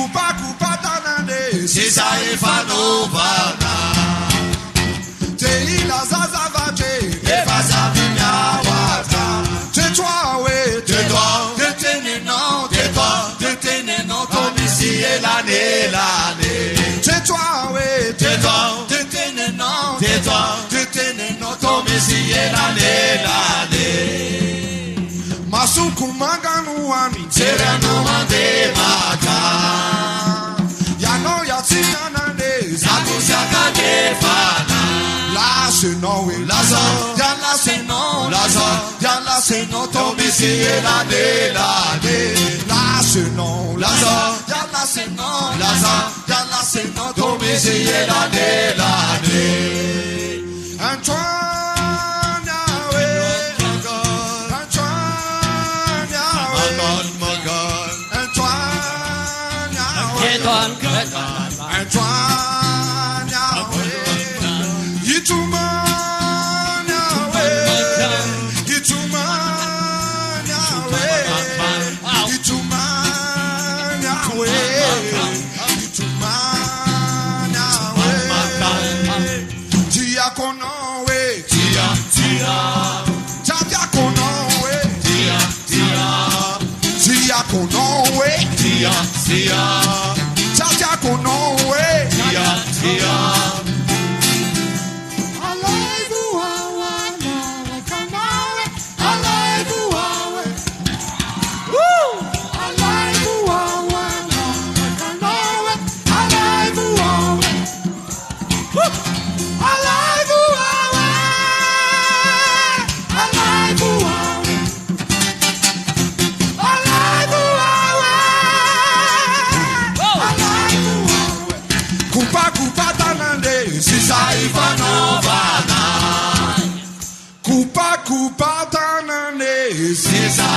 Kopakopatanana, Sisa ifanovana. Te ila zazavate, Efasa vinyawata. Tais-toi, ouais, Tais-toi, détenez-non, tais-toi, détenez-non, ton ici et l'année. Tais-toi, ouais, Tais-toi, détenez-non, tais-toi, détenez-non, ton ici et l'année. Masuku manganuani, Sereno mande maka. Yano yatinanane, Zakusaka defana. La se no, Lazo, Yala se no, Lazo, Yala se no, ton ici et l'année. La se no, Lazo, Yala se no, Lazo, Yala se no, ton ici et l'année. Antoine, Yahweh, Antoine, Yahweh, Antoine, Yahweh, Antoine, Yahweh, Yituman, Yahweh, Yituman, Yahweh, Yituman, Yahweh, Yituman, Yahweh, Diakono, we, Diakono, we, Diakono, we, Diakono, we, Kopakopatanana, Sisa ifanovana. Kopakopatanana, Sisa